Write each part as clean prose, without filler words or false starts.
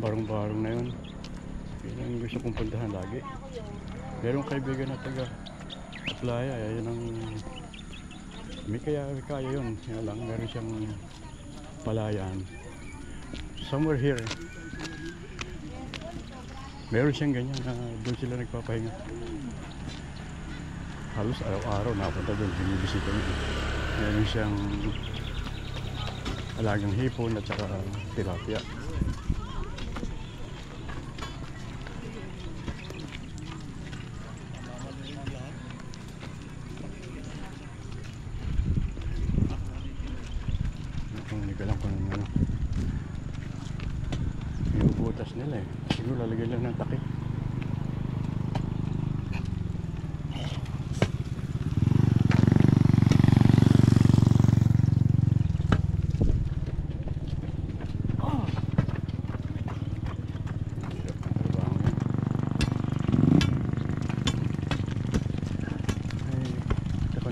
barong-barong na yun. Yun ang gusto kong puntahan lagi. Merong kaibigan na taga Playa, yun ang may kaya yun. Yun lang, meron siyang palayan somewhere here. Meron siyang ganyan na doon sila nagpapahinga. Halos araw-araw napunta doon, binibisita niya. Meron siyang alagang hipon at saka tilapia. Hindi ko alam kung ano. Yung butas nila eh. Siguro lalagyan lang ng takip.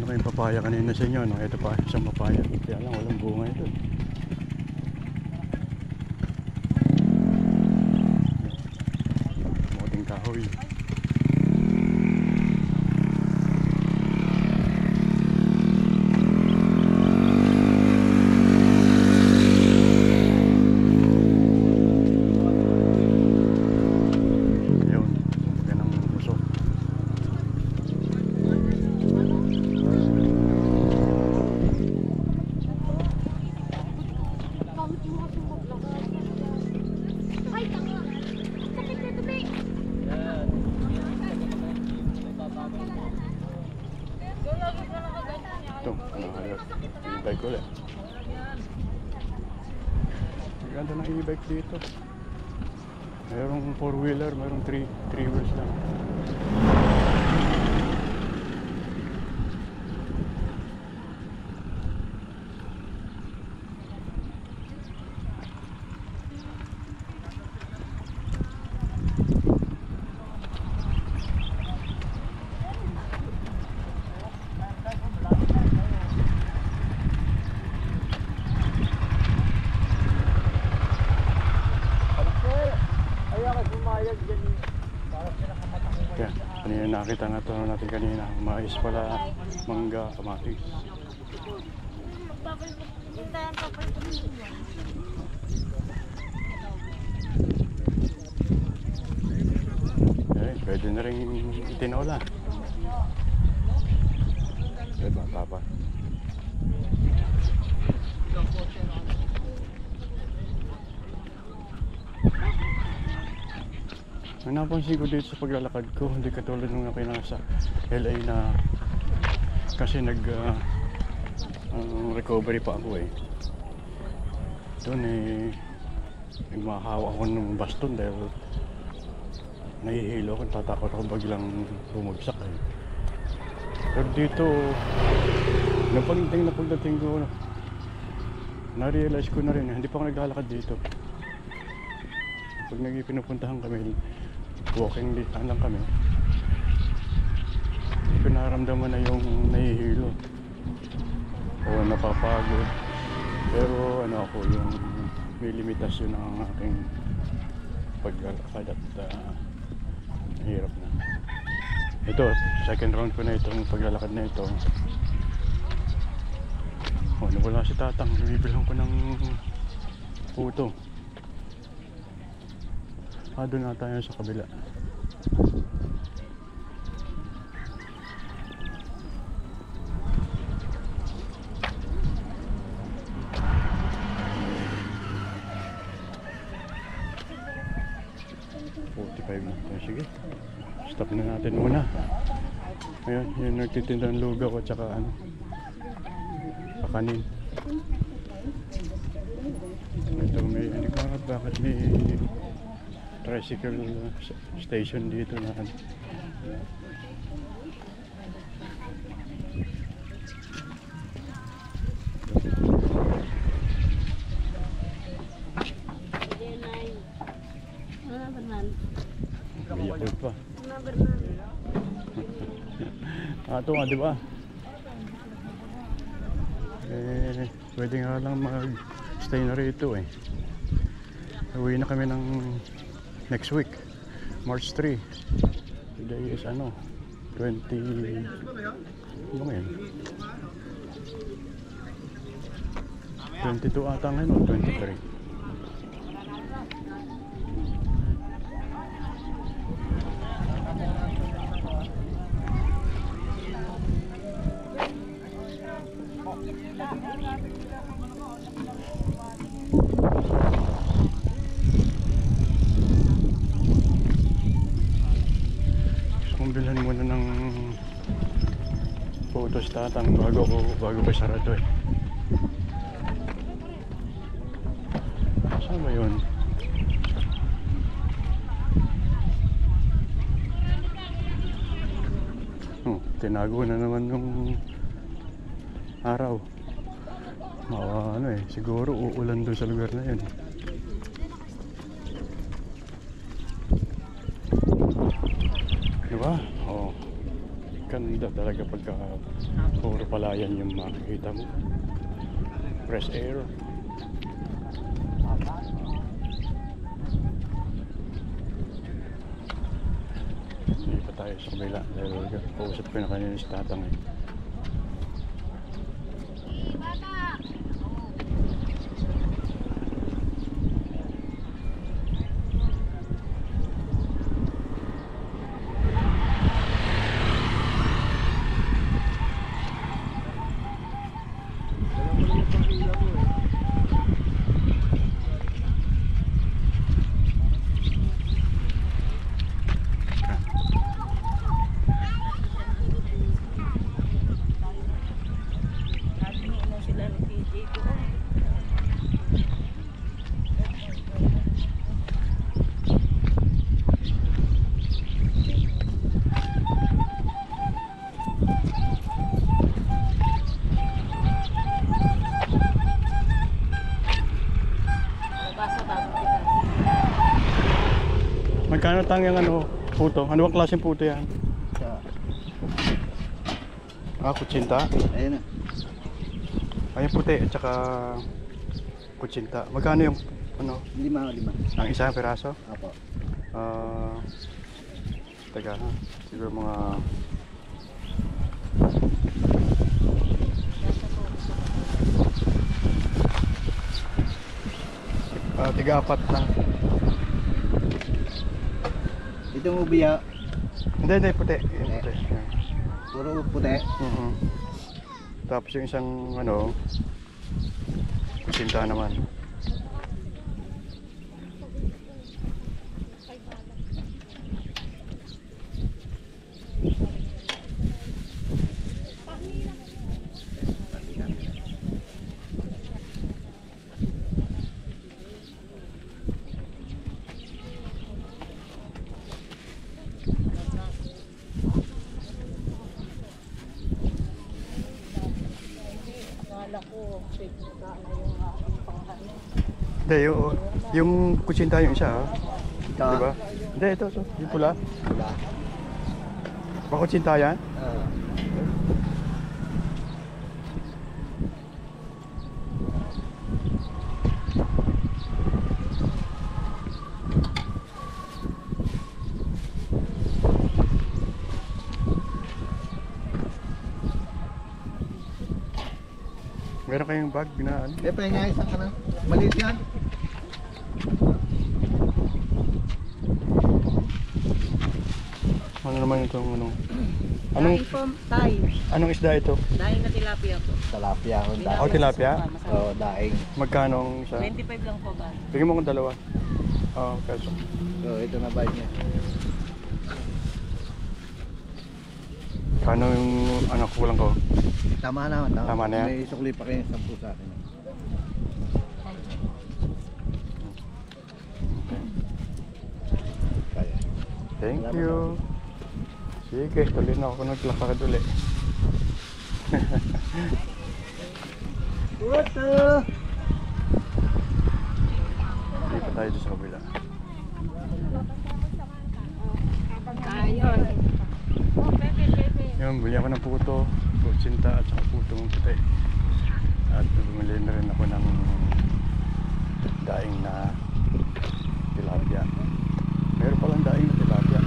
Yung papaya kanina sa inyo, no? Ito pa isang papaya, kaya lang walang bunga ito. Muting kahoy. Yun, magandang gusto. Ito, e-bike ulit. Maganda ng e-bike dito. Merong 4-wheeler, merong 3 wheels lang. Yan, kanina nakita na ito natin kanina. Mais pala, mangga, kamatis. Eh, pwede na rin itinola. Diba, papa? Ang napansin ko dito sa paglalakad ko, hindi katulad nung ako nasa LA na kasi recovery pa ako eh. Doon eh, nagmakahawa ako ng baston dahil nahihilo ako, tatakot ako biglang bumagsak eh. Pero dito, pagdating ko, na-realize ko na rin, hindi pa ako naglalakad dito. Pag pinupuntahan kami, walking lang kami, hindi ko naramdaman na yung nahihilo o napapagod. Pero ano ako, yung may limitasyon ng aking paglalakad at hirap na. Ito, second round ko na itong paglalakad na ito. O, nawala si Tatang, bibilhan ko ng puto. Doon na tayo sa kabila. Sige, stop na natin muna. Ayun, yun nagtitinda ng lugaw at saka ano, kakanin. Ito may, hindi ko alam bakit may tricycle station dito na ano. Yakult pa. Ito nga, di ba? Pwede nga lang mag-stay na rito eh. Uwi na kami ng next week, March 3. Today is ano, 20... Ano ngayon? 22 ata ngayon o 23? Bilhan muna ng photos tatang bago ko sarado eh. Saan ba yun? Tinago na naman yung araw. Ano eh, siguro uulan doon sa lugar na yun. Diba? Oo. Ganda talaga pagka puro palayan yung makikita mo. Fresh air. Hindi pa tayo sa kabila dahil kausap ko na kanina si tatang eh. Magkano tangyang ano, puto? Ano bang klaseng puto yan? Kutsinta? Ayun na. Ay, puti at saka kutsinta. Magkano yung ano? 5. Ang isang piraso? Apo. Teka ha. Siguro mga... tiga-4 lang. Ito mo biya. Hindi, puti. Yung puti. Yan. Puro puti. Tapos yung isang ano, kutsinta naman. Hindi, yung kutsinta yung isa ha? Ito. Diba? Hindi, ito, yung pula. Pula. Baka kutsinta yan? Meron kayong bag na ano? Pahinga isang ka na. Maliit yan. Ano naman itong ano? Anong isda ito? Daing na tilapia po. Tilapia. Tilapia? Oo, daing. Magkano ang isa? 25 lang po ba? Bigyan mo kong dalawa. Peso. So, ito na ba niya? Kano yung anak ko lang ko? Tama naman. Tama na yan? May sukli pa kayo 10 sa akin. Kaya. Thank you. Sige, tuloy na ako naglakad ulit. Hindi pa tayo sa kabila. Yun, buli ako ng puto, kutsinta at saka putong puti. At bumili na rin ako ng daing na tilapia. Meron palang daing na tilapia.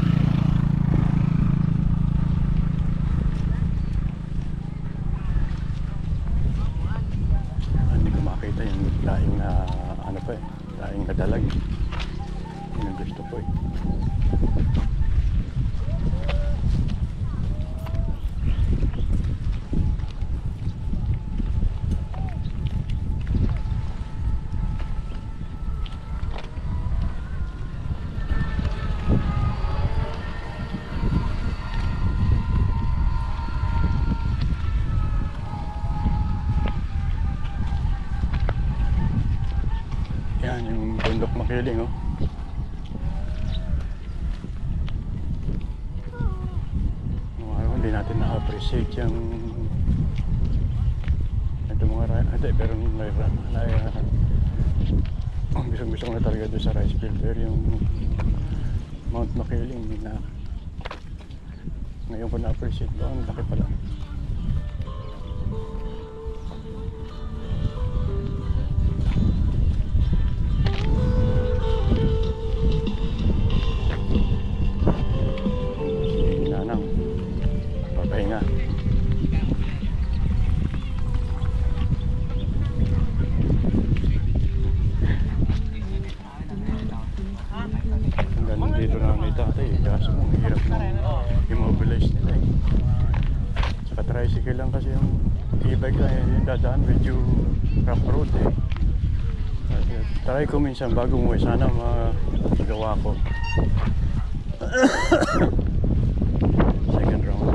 Hindi ko makita yung daing na ano pa eh. Daing na dalag. Yun ang gusto ko eh. Yan yung bundok Makiling oh. Ngayon hindi natin na-appreciate yung ito mga hindi pero gusto ko na talaga doon sa rice field pero yung Mount Makiling hindi na ngayon ko na-appreciate ko ang laki pala. Papahinga. Hanggang dito na ni tatay kaso ang hirap na immobilize nila eh. Saka tricycle lang kasi yung e-bike lang yung dadaan medyo rough road eh. Try ko minsan bago umuwi sana magawa ko. Second round.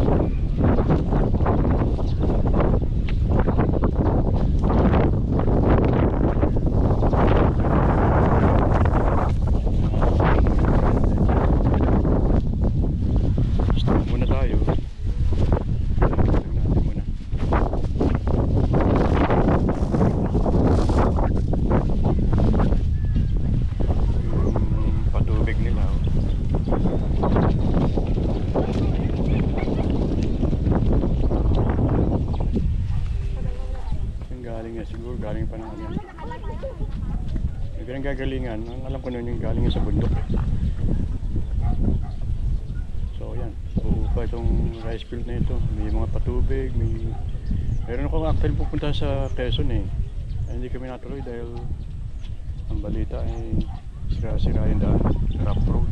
Stop muna tayo. Tingnan natin muna. Yung patubig nila. Siguro galing pa ng ano. Yung ganang gagalingan, alam ko nun yung galing sa bundok. So yan, buo itong rice field na ito. May mga patubig, meron akong actually pupunta sa Quezon eh. Hindi kami natuloy dahil ang balita ay sira-sira yung daan, rough road.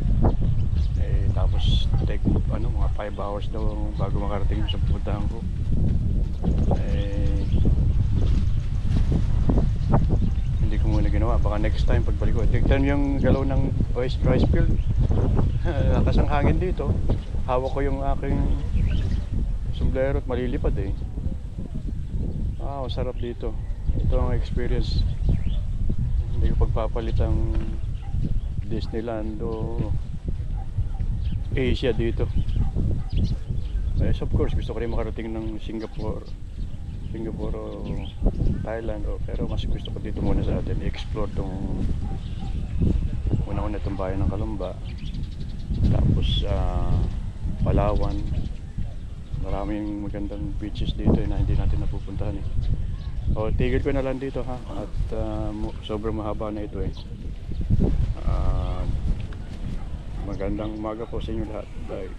Tapos take mga 5 hours daw bago makarating sa pupuntahan ko. Hindi ko muna ginawa, baka next time pagbalik ko. Tignan yung galaw ng rice field. Lakas ang hangin dito. Hawak ko yung aking sombrero at malilipad eh. Sarap dito. Ito ang experience. Hindi ko pagpapalit ang Disneyland o Asia dito. Of course, gusto ko rin makarating ng Singapore o Thailand pero mas gusto ko dito muna sa atin i-explore tong una-una itong bayan ng Calamba, tapos Palawan. Maraming magandang beaches dito na hindi natin napupuntahan eh. Tigil ko na lang dito ha at sobrang mahaba na ito eh. Magandang umaga po sa inyo lahat. Bye.